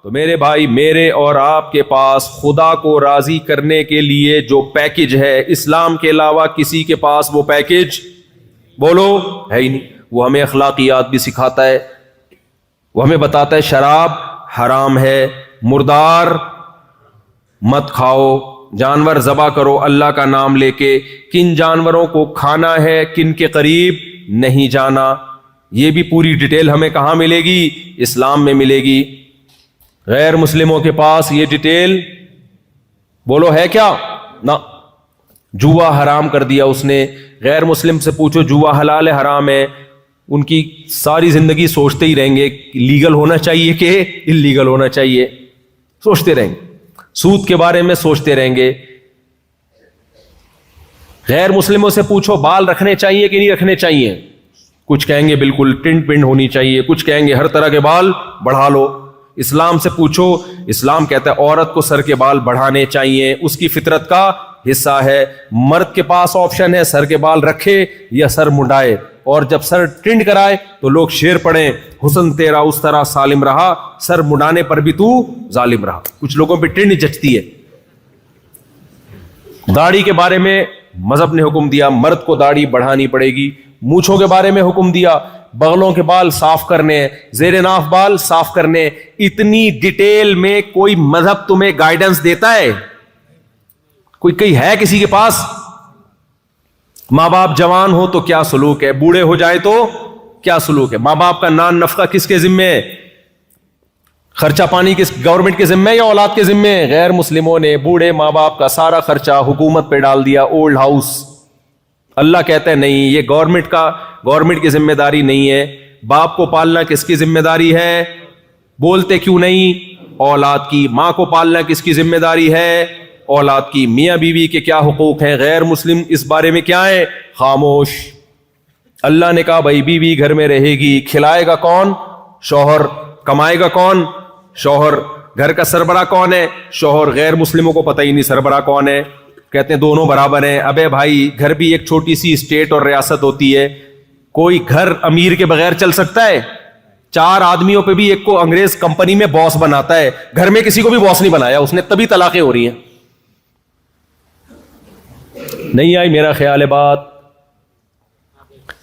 تو میرے بھائی میرے اور آپ کے پاس خدا کو راضی کرنے کے لیے جو پیکج ہے اسلام کے علاوہ کسی کے پاس وہ پیکج بولو ہے ہی نہیں. وہ ہمیں اخلاقیات بھی سکھاتا ہے, وہ ہمیں بتاتا ہے شراب حرام ہے, مردار مت کھاؤ, جانور ذبح کرو اللہ کا نام لے کے, کن جانوروں کو کھانا ہے کن کے قریب نہیں جانا. یہ بھی پوری ڈیٹیل ہمیں کہاں ملے گی؟ اسلام میں ملے گی. غیر مسلموں کے پاس یہ ڈیٹیل بولو ہے کیا؟ نہ. جوا حرام کر دیا اس نے. غیر مسلم سے پوچھو جوا حلال ہے حرام ہے, ان کی ساری زندگی سوچتے ہی رہیں گے لیگل ہونا چاہیے کہ انلیگل ہونا چاہیے, سوچتے رہیں گے. سود کے بارے میں سوچتے رہیں گے. غیر مسلموں سے پوچھو بال رکھنے چاہیے کہ نہیں رکھنے چاہیے, کچھ کہیں گے بالکل ٹنٹ پنڈ ہونی چاہیے, کچھ کہیں گے ہر طرح کے بال بڑھا لو. اسلام سے پوچھو, اسلام کہتا ہے عورت کو سر کے بال بڑھانے چاہیے, اس کی فطرت کا حصہ ہے. مرد کے پاس آپشن ہے سر کے بال رکھے یا سر منڈائے, اور جب سر ٹنڈ کرائے تو لوگ شعر پڑھیں حسن تیرا اس طرح سالم رہا, سر مڈانے پر بھی تو ظالم رہا. کچھ لوگوں پہ ٹنڈ جچتی ہے. داڑھی کے بارے میں مذہب نے حکم دیا مرد کو داڑھی بڑھانی پڑے گی. مونچھوں کے بارے میں حکم دیا بغلوں کے بال صاف کرنے, زیر ناف بال صاف کرنے. اتنی ڈیٹیل میں کوئی مذہب تمہیں گائیڈنس دیتا ہے؟ کوئی ہے کسی کے پاس؟ ماں باپ جوان ہو تو کیا سلوک ہے, بوڑھے ہو جائے تو کیا سلوک ہے, ماں باپ کا نان نفقہ کس کے ذمے ہے, خرچہ پانی کس گورنمنٹ کے ذمے یا اولاد کے ذمے؟ غیر مسلموں نے بوڑھے ماں باپ کا سارا خرچہ حکومت پہ ڈال دیا, اولڈ ہاؤس. اللہ کہتا ہے نہیں, یہ گورنمنٹ کی ذمہ داری نہیں ہے. باپ کو پالنا کس کی ذمہ داری ہے؟ بولتے کیوں نہیں؟ اولاد کی. ماں کو پالنا کس کی ذمہ داری ہے؟ اولاد کی. میاں بیوی کے کیا حقوق ہیں؟ غیر مسلم اس بارے میں کیا ہے؟ خاموش. اللہ نے کہا بھائی بیوی گھر میں رہے گی, کھلائے گا کون؟ شوہر. کمائے گا کون؟ شوہر. گھر کا سربراہ کون ہے؟ شوہر. غیر مسلموں کو پتہ ہی نہیں سربراہ کون ہے, کہتے ہیں دونوں برابر ہیں. ابے بھائی گھر بھی ایک چھوٹی سی اسٹیٹ اور ریاست ہوتی ہے. کوئی گھر امیر کے بغیر چل سکتا ہے؟ 4 آدمیوں پہ بھی ایک کو انگریز کمپنی میں باس بناتا ہے, گھر میں کسی کو بھی باس نہیں بنایا اس نے, تبھی طلاقیں ہو رہی ہیں. نہیں آئی میرا خیال ہے بات؟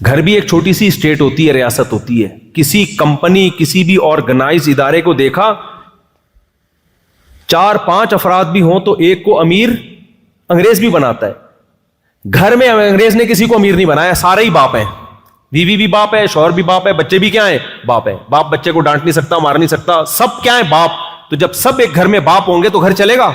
گھر بھی ایک چھوٹی سی اسٹیٹ ہوتی ہے, ریاست ہوتی ہے. کسی کمپنی کسی بھی آرگنائز ادارے کو دیکھا 4-5 افراد بھی ہوں تو ایک کو امیر انگریز بھی بناتا ہے. گھر میں انگریز نے کسی کو امیر نہیں بنایا, سارے ہی باپ ہیں. بیوی بھی باپ ہے, شوہر بھی باپ ہے, بچے بھی کیا ہیں؟ باپ ہے. باپ بچے کو ڈانٹ نہیں سکتا, مار نہیں سکتا, سب کیا ہے؟ باپ. تو جب سب ایک گھر میں باپ ہوں گے تو گھر چلے گا.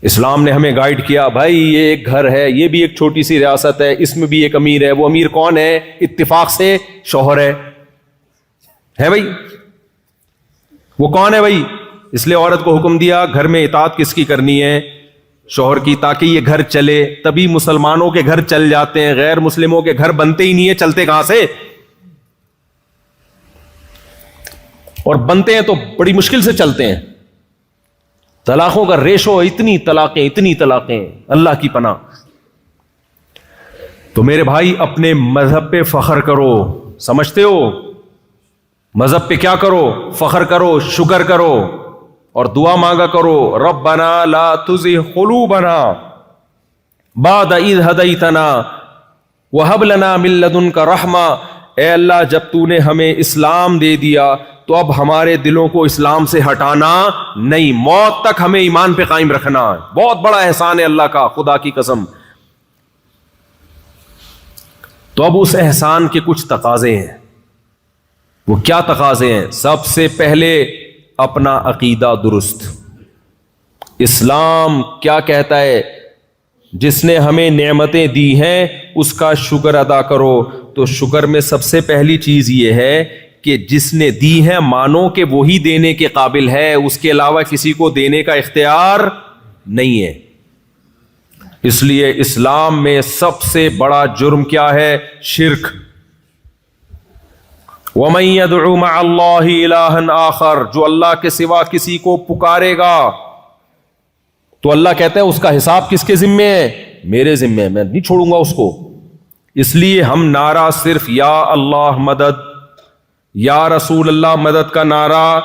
اسلام نے ہمیں گائیڈ کیا بھائی یہ ایک گھر ہے, یہ بھی ایک چھوٹی سی ریاست ہے, اس میں بھی ایک امیر ہے. وہ امیر کون ہے؟ اتفاق سے شوہر ہے بھائی. وہ کون ہے بھائی؟ اس لیے عورت کو حکم دیا گھر میں اطاعت کس کی کرنی ہے؟ شوہر کی, تاکہ یہ گھر چلے. تبھی مسلمانوں کے گھر چل جاتے ہیں, غیر مسلموں کے گھر بنتے ہی نہیں ہے. چلتے کہاں سے؟ اور بنتے ہیں تو بڑی مشکل سے چلتے ہیں. طلاقوں کا ریشو اتنی طلاقیں, اللہ کی پناہ. تو میرے بھائی اپنے مذہب پہ فخر کرو. سمجھتے ہو؟ مذہب پہ کیا کرو؟ فخر کرو, شکر کرو اور دعا مانگا کرو. ربنا لا تزغ قلوبنا بعد اذ ہدیتنا وہب لنا من لدنک رحمہ. اے اللہ جب تو نے ہمیں اسلام دے دیا تو اب ہمارے دلوں کو اسلام سے ہٹانا نہیں, موت تک ہمیں ایمان پہ قائم رکھنا. بہت بڑا احسان ہے اللہ کا, خدا کی قسم. تو اب اس احسان کے کچھ تقاضے ہیں. وہ کیا تقاضے ہیں؟ سب سے پہلے اپنا عقیدہ درست. اسلام کیا کہتا ہے؟ جس نے ہمیں نعمتیں دی ہیں اس کا شکر ادا کرو. تو شکر میں سب سے پہلی چیز یہ ہے کہ جس نے دی ہے مانو کہ وہی دینے کے قابل ہے, اس کے علاوہ کسی کو دینے کا اختیار نہیں ہے. اس لیے اسلام میں سب سے بڑا جرم کیا ہے؟ شرک. وَمَن يَدْعُ مَعَ اللَّهِ إِلَٰهًا آخر, جو اللہ کے سوا کسی کو پکارے گا تو اللہ کہتا ہے اس کا حساب کس کے ذمے ہے؟ میرے ذمے ہے, میں نہیں چھوڑوں گا اس کو. اس لیے ہم نعرہ صرف یا اللہ مدد, یا رسول اللہ مدد کا نعرہ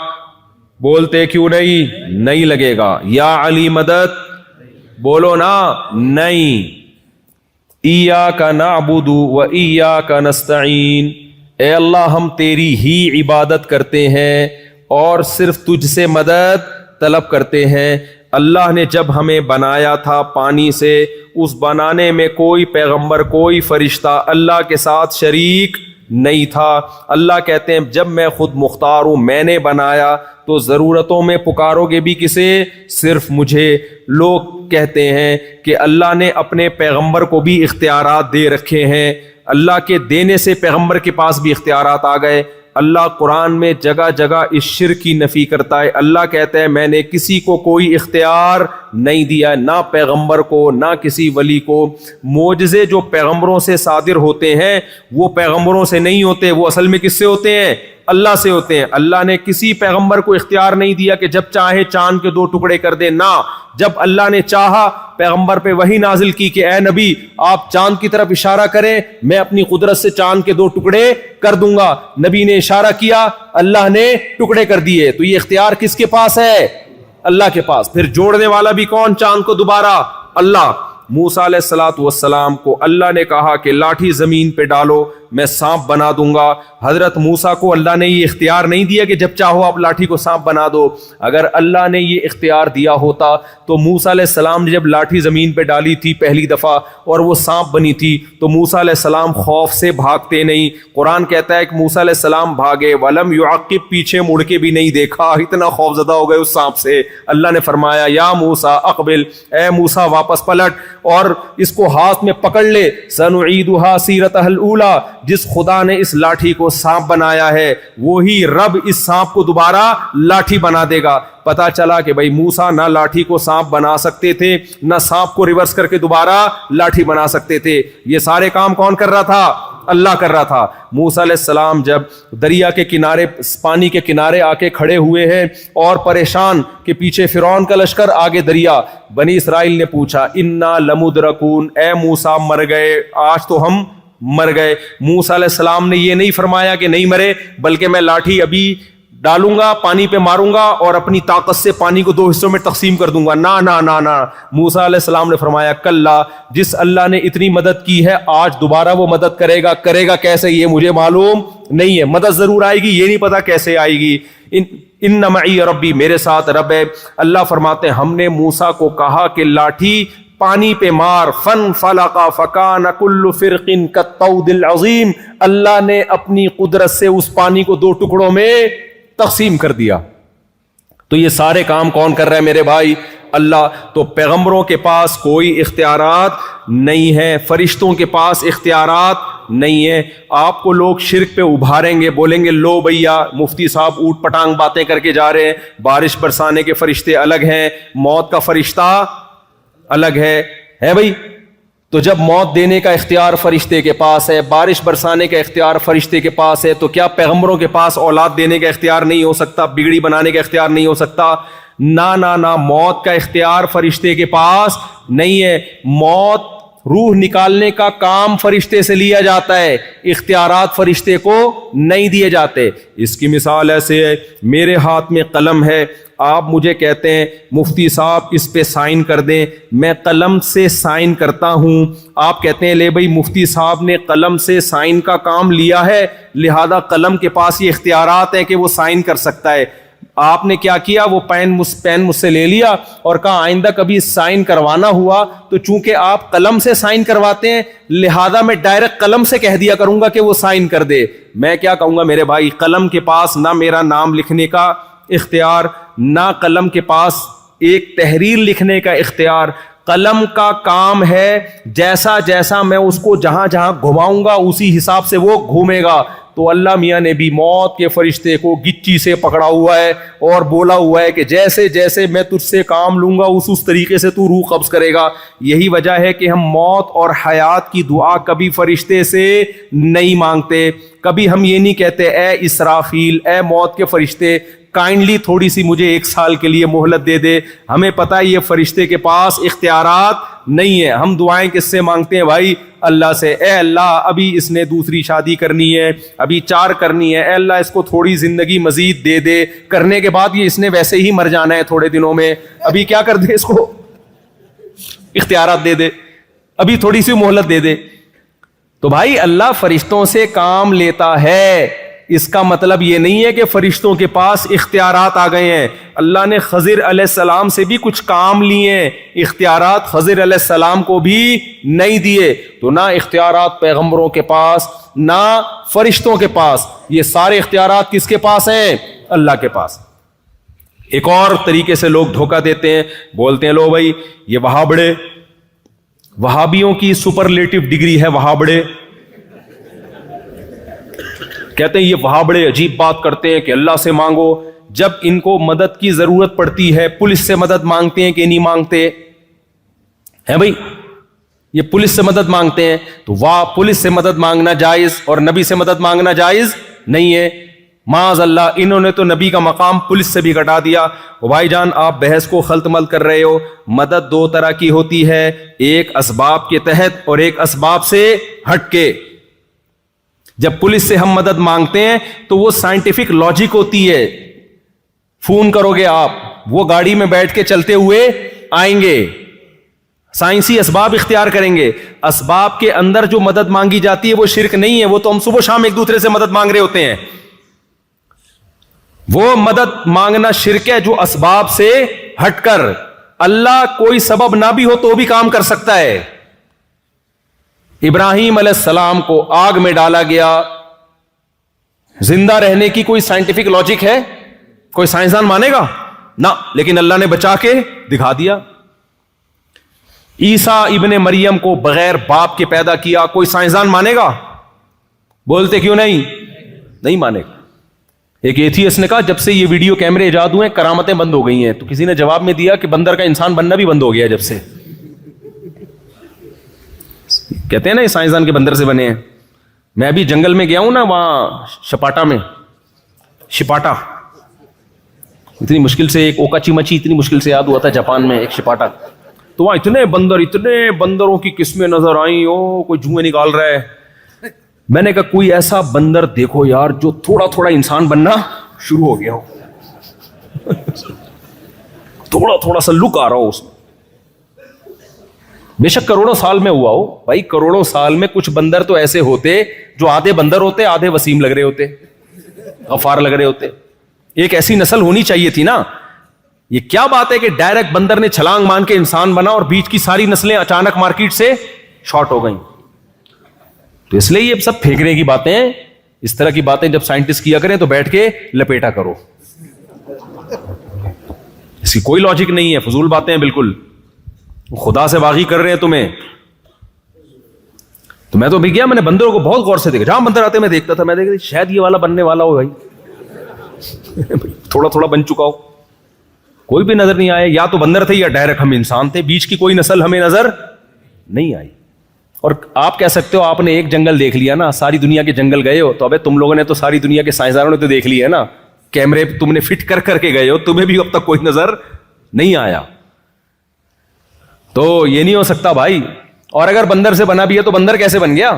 بولتے کیوں نہیں لگے گا. یا علی مدد بولو نا نہیں. ایاک نعبد و ایاک نستعین، اے اللہ ہم تیری ہی عبادت کرتے ہیں اور صرف تجھ سے مدد طلب کرتے ہیں. اللہ نے جب ہمیں بنایا تھا پانی سے، اس بنانے میں کوئی پیغمبر کوئی فرشتہ اللہ کے ساتھ شریک نہیں تھا. اللہ کہتے ہیں جب میں خود مختار ہوں، میں نے بنایا، تو ضرورتوں میں پکارو گے بھی کسے؟ صرف مجھے. لوگ کہتے ہیں کہ اللہ نے اپنے پیغمبر کو بھی اختیارات دے رکھے ہیں، اللہ کے دینے سے پیغمبر کے پاس بھی اختیارات آ گئے. اللہ قرآن میں جگہ جگہ اس شرک کی نفی کرتا ہے. اللہ کہتا ہے میں نے کسی کو کوئی اختیار نہیں دیا، نہ پیغمبر کو نہ کسی ولی کو. معجزے جو پیغمبروں سے صادر ہوتے ہیں وہ پیغمبروں سے نہیں ہوتے، وہ اصل میں کس سے ہوتے ہیں؟ اللہ سے ہوتے ہیں. اللہ نے کسی پیغمبر کو اختیار نہیں دیا کہ جب چاہے چاند کے 2 ٹکڑے کر دے، نہ. جب اللہ نے چاہا پیغمبر پہ وحی نازل کی کہ اے نبی آپ چاند کی طرف اشارہ کریں، میں اپنی قدرت سے چاند کے 2 ٹکڑے کر دوں گا. نبی نے اشارہ کیا، اللہ نے ٹکڑے کر دیے. تو یہ اختیار کس کے پاس ہے؟ اللہ کے پاس. پھر جوڑنے والا بھی کون چاند کو دوبارہ؟ اللہ. موسیٰ علیہ الصلوۃ والسلام کو اللہ نے کہا کہ لاٹھی زمین پہ ڈالو میں سانپ بنا دوں گا. حضرت موسیٰ کو اللہ نے یہ اختیار نہیں دیا کہ جب چاہو آپ لاٹھی کو سانپ بنا دو. اگر اللہ نے یہ اختیار دیا ہوتا تو موسیٰ علیہ السلام نے جب لاٹھی زمین پہ ڈالی تھی پہلی دفعہ اور وہ سانپ بنی تھی تو موسیٰ علیہ السلام خوف سے بھاگتے نہیں. قرآن کہتا ہے کہ موسیٰ علیہ السلام بھاگے ولم یعقب، پیچھے مڑ کے بھی نہیں دیکھا، اتنا خوف زدہ ہو گئے اس سانپ سے. اللہ نے فرمایا یا موسیٰ اقبل، اے موسیٰ واپس پلٹ اور اس کو ہاتھ میں پکڑ لے. سنعیدھا سیرتھا الاولی، جس خدا نے اس لاٹھی کو سانپ بنایا ہے وہی رب اس سانپ کو دوبارہ لاٹھی بنا دے گا. پتا چلا کہ بھائی موسیٰ نہ لاٹھی کو سانپ بنا سکتے تھے، نہ سانپ کو ریورس کر کے دوبارہ لاٹھی بنا سکتے تھے. یہ سارے کام کون کر رہا تھا؟ اللہ کر رہا تھا. موسیٰ علیہ السلام جب دریا کے کنارے، پانی کے کنارے آ کے کھڑے ہوئے ہیں اور پریشان کہ پیچھے فرعون کا لشکر آگے دریا، بنی اسرائیل نے پوچھا انا لمدرکون، اے موسیٰ مر گئے، آج تو ہم مر گئے. موسیٰ علیہ السلام نے یہ نہیں فرمایا کہ نہیں مرے، بلکہ میں لاٹھی ابھی ڈالوں گا، پانی پہ ماروں گا اور اپنی طاقت سے پانی کو 2 حصوں میں تقسیم کر دوں گا. نہ نہ نہ نہ. موسیٰ علیہ السلام نے فرمایا کلا، جس اللہ نے اتنی مدد کی ہے آج دوبارہ وہ مدد کرے گا. کرے گا کیسے یہ مجھے معلوم نہیں ہے، مدد ضرور آئے گی، یہ نہیں پتا کیسے آئے گی. ان معی ربی، میرے ساتھ رب ہے. اللہ فرماتے ہیں ہم نے موسیٰ کو کہا کہ لاٹھی پانی پہ مار، فن فلقا فکان کل فرق کالطود العظیم. اللہ نے اپنی قدرت سے اس پانی کو 2 ٹکڑوں میں تقسیم کر دیا. تو یہ سارے کام کون کر رہا ہے میرے بھائی؟ اللہ. تو پیغمبروں کے پاس کوئی اختیارات نہیں ہے، فرشتوں کے پاس اختیارات نہیں ہے. آپ کو لوگ شرک پہ ابھاریں گے، بولیں گے لو بھیا مفتی صاحب اوٹ پٹانگ باتیں کر کے جا رہے ہیں، بارش برسانے کے فرشتے الگ ہیں، موت کا فرشتہ الگ ہے بھائی. تو جب موت دینے کا اختیار فرشتے کے پاس ہے، بارش برسانے کا اختیار فرشتے کے پاس ہے، تو کیا پیغمبروں کے پاس اولاد دینے کا اختیار نہیں ہو سکتا، بگڑی بنانے کا اختیار نہیں ہو سکتا؟ نہ موت کا اختیار فرشتے کے پاس نہیں ہے. موت، روح نکالنے کا کام فرشتے سے لیا جاتا ہے، اختیارات فرشتے کو نہیں دیے جاتے. اس کی مثال ایسے ہے، میرے ہاتھ میں قلم ہے، آپ مجھے کہتے ہیں مفتی صاحب اس پہ سائن کر دیں، میں قلم سے سائن کرتا ہوں. آپ کہتے ہیں لے بھائی مفتی صاحب نے قلم سے سائن کا کام لیا ہے، لہذا قلم کے پاس یہ اختیارات ہیں کہ وہ سائن کر سکتا ہے. آپ نے کیا کیا؟ وہ پین مجھ سے لے لیا اور کہا آئندہ کبھی سائن کروانا ہوا تو چونکہ آپ قلم سے سائن کرواتے ہیں لہذا میں ڈائریکٹ قلم سے کہہ دیا کروں گا کہ وہ سائن کر دے. میں کیا کہوں گا میرے بھائی؟ قلم کے پاس نہ میرا نام لکھنے کا اختیار، نہ قلم کے پاس ایک تحریر لکھنے کا اختیار. قلم کا کام ہے جیسا جیسا میں اس کو جہاں جہاں گھماؤں گا اسی حساب سے وہ گھومے گا. تو اللہ میاں نے بھی موت کے فرشتے کو گچی سے پکڑا ہوا ہے اور بولا ہوا ہے کہ جیسے جیسے میں تجھ سے کام لوں گا اس طریقے سے تو روح قبض کرے گا. یہی وجہ ہے کہ ہم موت اور حیات کی دعا کبھی فرشتے سے نہیں مانگتے. کبھی ہم یہ نہیں کہتے اے اسرافیل، اے موت کے فرشتے کائنڈلی تھوڑی سی مجھے 1 سال کے لیے مہلت دے دے. ہمیں پتہ ہے یہ فرشتے کے پاس اختیارات نہیں ہے. ہم دعائیں کس سے مانگتے ہیں بھائی؟ اللہ سے. اے اللہ ابھی اس نے دوسری شادی کرنی ہے, ابھی 4 کرنی ہے, اے اللہ اس کو تھوڑی زندگی مزید دے دے, کرنے کے بعد یہ اس نے ویسے ہی مر جانا ہے تھوڑے دنوں میں, ابھی کیا کر دے, اس کو اختیارات دے دے, ابھی تھوڑی سی مہلت دے دے. تو بھائی اللہ فرشتوں سے کام لیتا ہے, اس کا مطلب یہ نہیں ہے کہ فرشتوں کے پاس اختیارات آ گئے ہیں. اللہ نے خضر علیہ السلام سے بھی کچھ کام لیے ہیں, اختیارات خضر علیہ السلام کو بھی نہیں دیے. تو نہ اختیارات پیغمبروں کے پاس نہ فرشتوں کے پاس, یہ سارے اختیارات کس کے پاس ہیں؟ اللہ کے پاس. ایک اور طریقے سے لوگ دھوکہ دیتے ہیں, بولتے ہیں لو بھائی یہ وہابڑے, وہابیوں کی سپرلیٹو ڈگری ہے وہابڑے. کہتے ہیں یہ وہابڑے عجیب بات کرتے ہیں کہ اللہ سے مانگو, جب ان کو مدد کی ضرورت پڑتی ہے پولیس سے مدد مانگتے ہیں کہ نہیں مانگتے ہیں بھائی؟ یہ پولیس سے مدد مانگتے ہیں, تو واہ پولیس سے مدد مانگنا جائز اور نبی سے مدد مانگنا جائز نہیں ہے. معاذ اللہ, انہوں نے تو نبی کا مقام پولیس سے بھی گھٹا دیا. بھائی جان آپ بحث کو خلط مل کر رہے ہو. مدد 2 طرح کی ہوتی ہے, ایک اسباب کے تحت اور ایک اسباب سے ہٹ کے. جب پولیس سے ہم مدد مانگتے ہیں تو وہ سائنٹیفک لاجک ہوتی ہے. فون کرو گے آپ, وہ گاڑی میں بیٹھ کے چلتے ہوئے آئیں گے, سائنسی اسباب اختیار کریں گے. اسباب کے اندر جو مدد مانگی جاتی ہے وہ شرک نہیں ہے, وہ تو ہم صبح شام ایک دوسرے سے مدد مانگ رہے ہوتے ہیں. وہ مدد مانگنا شرک ہے جو اسباب سے ہٹ کر. اللہ کوئی سبب نہ بھی ہو تو بھی کام کر سکتا ہے. ابراہیم علیہ السلام کو آگ میں ڈالا گیا, زندہ رہنے کی کوئی سائنٹیفک لاجک ہے؟ کوئی سائنسدان مانے گا؟ نہ, لیکن اللہ نے بچا کے دکھا دیا. عیسیٰ ابن مریم کو بغیر باپ کے پیدا کیا, کوئی سائنسدان مانے گا؟ بولتے کیوں نہیں؟ نہیں مانے گا. ایک ایتھیسٹ نے کہا جب سے یہ ویڈیو کیمرے ایجاد ہوئے ہیں کرامتیں بند ہو گئی ہیں. تو کسی نے جواب میں دیا کہ بندر کا انسان بننا بھی بند ہو گیا جب سے. کہتے ہیں نا یہ سائنسدان کے بندر سے بنے ہیں. میں ابھی جنگل میں گیا ہوں نا, وہاں شپاٹا میں, شپاٹا اتنی مشکل سے, ایک اوکاچی مچی اتنی مشکل سے یاد ہوا تھا جاپان میں, ایک شپاٹا. تو وہاں اتنے بندروں کی قسمیں نظر آئیں, کوئی جوئیں نکال رہا ہے. میں نے کہا کوئی ایسا بندر دیکھو یار جو تھوڑا تھوڑا انسان بننا شروع ہو گیا ہو, تھوڑا تھوڑا سا لک آ رہا ہو اس میں. بے شک کروڑوں سال میں ہوا ہو بھائی, کروڑوں سال میں کچھ بندر تو ایسے ہوتے جو آدھے بندر ہوتے آدھے وسیم لگ رہے ہوتے, غفار لگ رہے ہوتے. ایک ایسی نسل ہونی چاہیے تھی نا. یہ کیا بات ہے کہ ڈائریکٹ بندر نے چھلانگ مان کے انسان بنا اور بیچ کی ساری نسلیں اچانک مارکیٹ سے شارٹ ہو گئیں. تو اس لیے یہ سب پھینکنے کی باتیں, اس طرح کی باتیں جب سائنٹسٹ کیا کریں تو بیٹھ کے لپیٹا کرو, اس کی کوئی لاجک نہیں ہے, فضول باتیں ہیں بالکل. خدا سے باغی کر رہے ہیں تمہیں. تو میں تو بھی گیا, میں نے بندروں کو بہت غور سے دیکھا, جہاں بندر آتے میں دیکھتا تھا, میں دیکھتا شاید یہ والا بننے والا ہو بھائی, تھوڑا تھوڑا بن چکا ہو. کوئی بھی نظر نہیں آیا, یا تو بندر تھے یا ڈائریکٹ ہم انسان تھے, بیچ کی کوئی نسل ہمیں نظر نہیں آئی. اور آپ کہہ سکتے ہو آپ نے ایک جنگل دیکھ لیا نا, ساری دنیا کے جنگل گئے ہو, تو ابے تم لوگوں نے تو ساری دنیا کے سائنسدانوں نے تو دیکھ لی ہے نا, کیمرے تم نے فٹ کر کر کے گئے ہو, تمہیں بھی اب تک کوئی نظر نہیں آیا. تو یہ نہیں ہو سکتا بھائی. اور اگر بندر سے بنا بھی ہے تو بندر کیسے بن گیا؟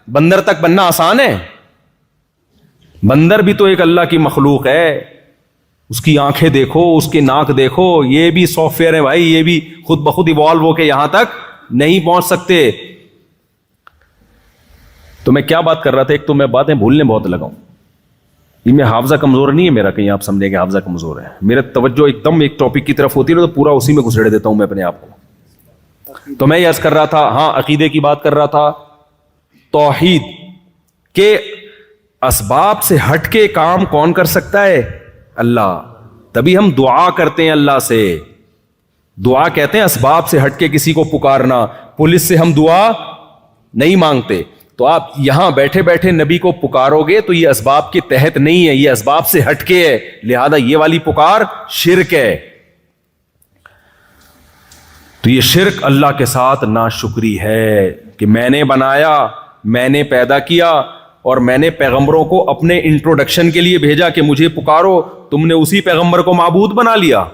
بندر تک بننا آسان ہے؟ بندر بھی تو ایک اللہ کی مخلوق ہے, اس کی آنکھیں دیکھو, اس کی ناک دیکھو, یہ بھی سافٹ ویئر ہے بھائی, یہ بھی خود بخود ایوالو ہو کے یہاں تک نہیں پہنچ سکتے. تو میں کیا بات کر رہا تھا, ایک تو میں باتیں بھولنے بہت لگا ہوں. یہ میں حافظہ کمزور نہیں ہے میرا, کہیں آپ سمجھیں کہ حافظہ کمزور ہے. میرا توجہ ایک دم ایک ٹاپک کی طرف ہوتی ہے تو پورا اسی میں گھسڑے دیتا ہوں میں اپنے آپ کو. تو میں یہ عرض کر رہا تھا, ہاں عقیدے کی بات کر رہا تھا, توحید کے اسباب سے ہٹ کے کام کون کر سکتا ہے؟ اللہ. تبھی ہم دعا کرتے ہیں اللہ سے. دعا کہتے ہیں اسباب سے ہٹ کے کسی کو پکارنا. پولیس سے ہم دعا نہیں مانگتے. تو آپ یہاں بیٹھے بیٹھے نبی کو پکارو گے تو یہ اسباب کے تحت نہیں ہے, یہ اسباب سے ہٹ کے ہے, لہذا یہ والی پکار شرک ہے. تو یہ شرک اللہ کے ساتھ ناشکری ہے کہ میں نے بنایا, میں نے پیدا کیا, اور میں نے پیغمبروں کو اپنے انٹروڈکشن کے لیے بھیجا کہ مجھے پکارو, تم نے اسی پیغمبر کو معبود بنا لیا.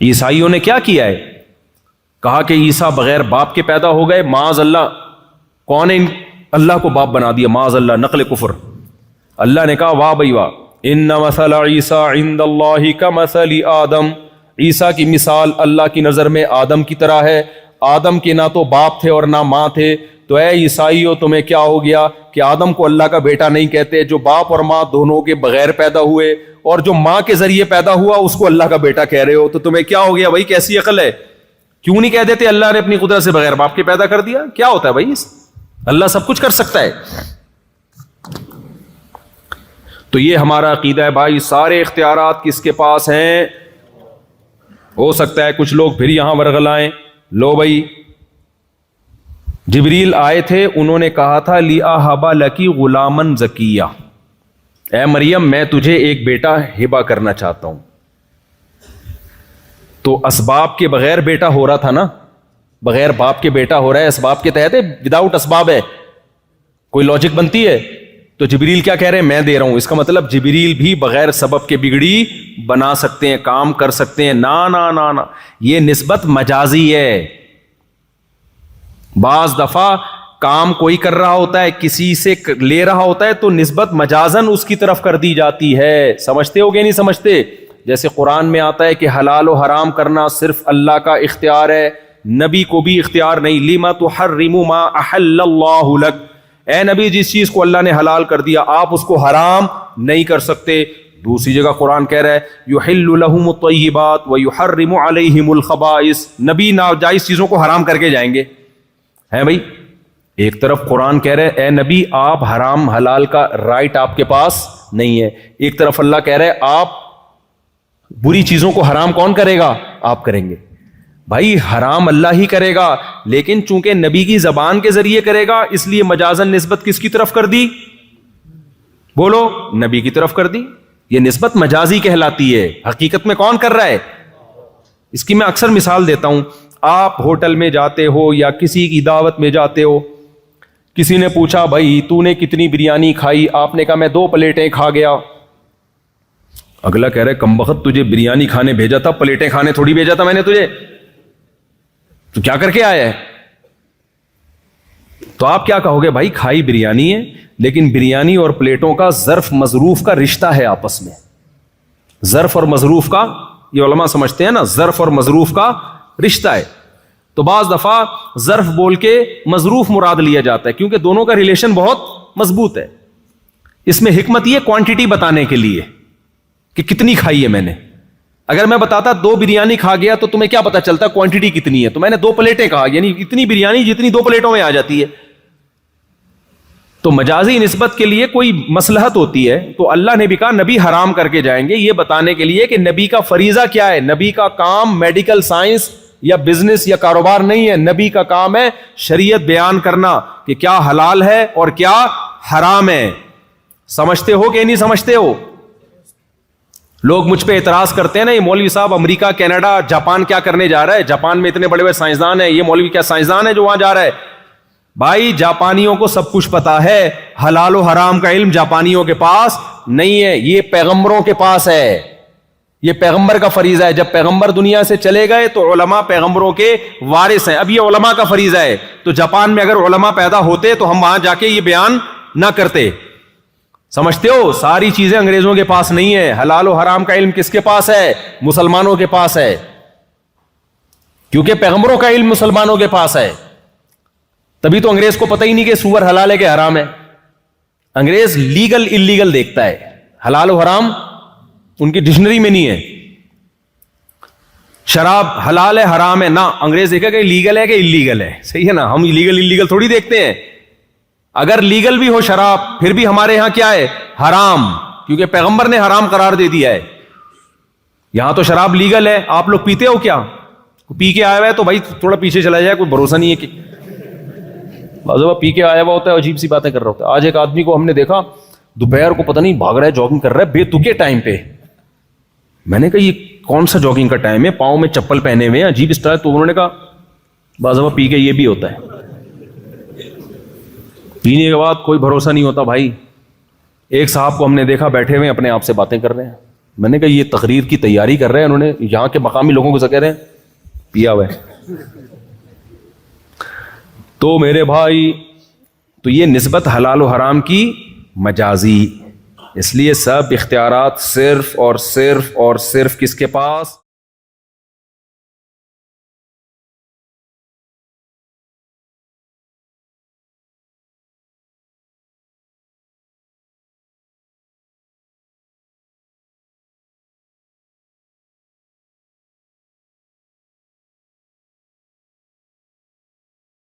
عیسائیوں نے کیا کیا ہے؟ کہا کہ عیسیٰ بغیر باپ کے پیدا ہو گئے. معاذ اللہ. کون ہے اللہ کو باپ بنا دیا؟ معاذ اللہ، نقل کفر. اللہ نے کہا واہ بھائی واہ، ان مثل عیسیٰ عند اللہ کمثل آدم، عیسیٰ کی مثال اللہ کی نظر میں آدم کی طرح ہے. آدم کے نہ تو باپ تھے اور نہ ماں تھے. تو اے عیسائیوں تمہیں کیا ہو گیا کہ آدم کو اللہ کا بیٹا نہیں کہتے؟ جو باپ اور ماں دونوں کے بغیر پیدا ہوئے، اور جو ماں کے ذریعے پیدا ہوا اس کو اللہ کا بیٹا کہہ رہے ہو. تو تمہیں کیا ہو گیا بھائی؟ کیسی عقل ہے؟ کیوں نہیں کہہ دیتے اللہ نے اپنی قدرت سے بغیر باپ کے پیدا کر دیا؟ کیا ہوتا ہے بھائی؟ اللہ سب کچھ کر سکتا ہے. تو یہ ہمارا عقیدہ ہے بھائی. سارے اختیارات کس کے پاس ہیں؟ ہو سکتا ہے کچھ لوگ پھر یہاں ورغلائیں. لو بھائی، جبریل آئے تھے، انہوں نے کہا تھا لِأَهَبَ لَكِ غُلَامًا زَكِيًّا، اے مریم میں تجھے ایک بیٹا ہبہ کرنا چاہتا ہوں. تو اسباب کے بغیر بیٹا ہو رہا تھا نا، بغیر باپ کے بیٹا ہو رہا ہے، اسباب کے تحت ہے، وداؤٹ اسباب ہے. کوئی لاجک بنتی ہے؟ تو جبریل کیا کہہ رہے ہیں؟ میں دے رہا ہوں. اس کا مطلب جبریل بھی بغیر سبب کے بگڑی بنا سکتے ہیں، کام کر سکتے ہیں. نا نا نا نا، یہ نسبت مجازی ہے. بعض دفعہ کام کوئی کر رہا ہوتا ہے، کسی سے لے رہا ہوتا ہے، تو نسبت مجازن اس کی طرف کر دی جاتی ہے. سمجھتے ہو کہ نہیں سمجھتے؟ جیسے قرآن میں آتا ہے کہ حلال و حرام کرنا صرف اللہ کا اختیار ہے، نبی کو بھی اختیار نہیں. لِمَ تُحَرِّمُ مَا أَحَلَّ اللَّهُ لَكَ، اے نبی جس چیز کو اللہ نے حلال کر دیا آپ اس کو حرام نہیں کر سکتے. دوسری جگہ قرآن کہہ رہا ہے یحل لہم الطیبات ویحرم علیہم الخبائث، نبی ناجائز چیزوں کو حرام کر کے جائیں گے. ہیں بھائی، ایک طرف قرآن کہہ رہے اے نبی آپ حرام حلال کا رائٹ آپ کے پاس نہیں ہے، ایک طرف اللہ کہہ رہے آپ بری چیزوں کو حرام کون کرے گا؟ آپ کریں گے. بھائی حرام اللہ ہی کرے گا، لیکن چونکہ نبی کی زبان کے ذریعے کرے گا اس لیے مجازن نسبت کس کی طرف کر دی؟ بولو، نبی کی طرف کر دی. یہ نسبت مجازی کہلاتی ہے. حقیقت میں کون کر رہا ہے؟ اس کی میں اکثر مثال دیتا ہوں. آپ ہوٹل میں جاتے ہو یا کسی کی دعوت میں جاتے ہو، کسی نے پوچھا بھائی تو نے کتنی بریانی کھائی؟ آپ نے کہا میں 2 پلیٹیں کھا گیا. اگلا کہہ رہے کمبخت تجھے بریانی کھانے بھیجا تھا، پلیٹیں کھانے تھوڑی بھیجا تھا میں نے تجھے، تو کیا کر کے آیا ہے؟ تو آپ کیا کہو گے؟ بھائی کھائی بریانی ہے، لیکن بریانی اور پلیٹوں کا ظرف مظروف کا رشتہ ہے آپس میں. ظرف اور مظروف کا، یہ علماء سمجھتے ہیں نا، ظرف اور مظروف کا رشتہ ہے. تو بعض دفعہ ظرف بول کے مظروف مراد لیا جاتا ہے کیونکہ دونوں کا ریلیشن بہت مضبوط ہے. اس میں حکمت یہ کوانٹٹی بتانے کے لیے کہ کتنی کھائی ہے میں نے. اگر میں بتاتا 2 بریانی کھا گیا تو تمہیں کیا پتا چلتا کوانٹٹی کتنی ہے؟ تو میں نے 2 پلیٹیں کہا، یعنی اتنی بریانی جتنی 2 پلیٹوں میں آ جاتی ہے. تو مجازی نسبت کے لیے کوئی مصلحت ہوتی ہے تو اللہ نے بھی کہا نبی حرام کر کے جائیں گے، یہ بتانے کے لیے کہ نبی کا فریضہ کیا ہے. نبی کا کام میڈیکل سائنس یا بزنس یا کاروبار نہیں ہے. نبی کا کام ہے شریعت بیان کرنا کہ کیا حلال ہے اور کیا حرام ہے. سمجھتے ہو کہ نہیں سمجھتے ہو؟ لوگ مجھ پہ اعتراض کرتے ہیں نا، یہ مولوی صاحب امریکہ کینیڈا جاپان کیا کرنے جا رہا ہے؟ جاپان میں اتنے بڑے بڑے سائنسدان ہیں، یہ مولوی کیا سائنسدان ہے جو وہاں جا رہا ہے؟ بھائی جاپانیوں کو سب کچھ پتا ہے، حلال و حرام کا علم جاپانیوں کے پاس نہیں ہے، یہ پیغمبروں کے پاس ہے. یہ پیغمبر کا فریضہ ہے. جب پیغمبر دنیا سے چلے گئے تو علماء پیغمبروں کے وارث ہیں. اب یہ علماء کا فریضہ ہے. تو جاپان میں اگر علماء پیدا ہوتے تو ہم وہاں جا کے یہ بیان نہ کرتے. سمجھتے ہو؟ ساری چیزیں انگریزوں کے پاس نہیں ہے. حلال و حرام کا علم کس کے پاس ہے؟ مسلمانوں کے پاس ہے، کیونکہ پیغمبروں کا علم مسلمانوں کے پاس ہے. تبھی تو انگریز کو پتہ ہی نہیں کہ سور حلال ہے کہ حرام ہے. انگریز لیگل انلیگل دیکھتا ہے، حلال و حرام ان کی ڈکشنری میں نہیں ہے. شراب حلال ہے حرام ہے، نہ، انگریز دیکھے کہ لیگل ہے کہ انلیگل ہے. صحیح ہے نا؟ ہم لیگل انلیگل تھوڑی دیکھتے ہیں. اگر لیگل بھی ہو شراب پھر بھی ہمارے ہاں کیا ہے؟ حرام، کیونکہ پیغمبر نے حرام قرار دے دیا ہے. یہاں تو شراب لیگل ہے. آپ لوگ پیتے ہو کیا؟ پی کے آیا ہوا ہے تو بھائی تھوڑا پیچھے چلا جائے، کوئی بھروسہ نہیں ہے کہ پی کے آیا ہوا ہوتا ہے، عجیب سی باتیں کر رہا ہوتا ہے. آج ایک آدمی کو ہم نے دیکھا دوپہر کو پتہ نہیں بھاگ رہا ہے، جاگنگ کر رہا ہے بے تکے ٹائم پہ. میں نے کہا یہ کون سا جاگنگ کا ٹائم ہے؟ پاؤں میں چپل پہنے ہوئے ہیں، عجیب اسٹائل. تو انہوں نے کہا بعض دفعہ پی کے یہ بھی ہوتا ہے. پینے کے بعد کوئی بھروسہ نہیں ہوتا بھائی. ایک صاحب کو ہم نے دیکھا بیٹھے ہوئے اپنے آپ سے باتیں کر رہے ہیں. میں نے کہا یہ تقریر کی تیاری کر رہے ہیں, انہوں نے یہاں کے مقامی لوگوں کو کہہ رہے ہیں پیا ہوا ہے. تو میرے بھائی, تو یہ نسبت حلال و حرام کی مجازی, اس لیے سب اختیارات صرف اور صرف اور صرف کس کے پاس؟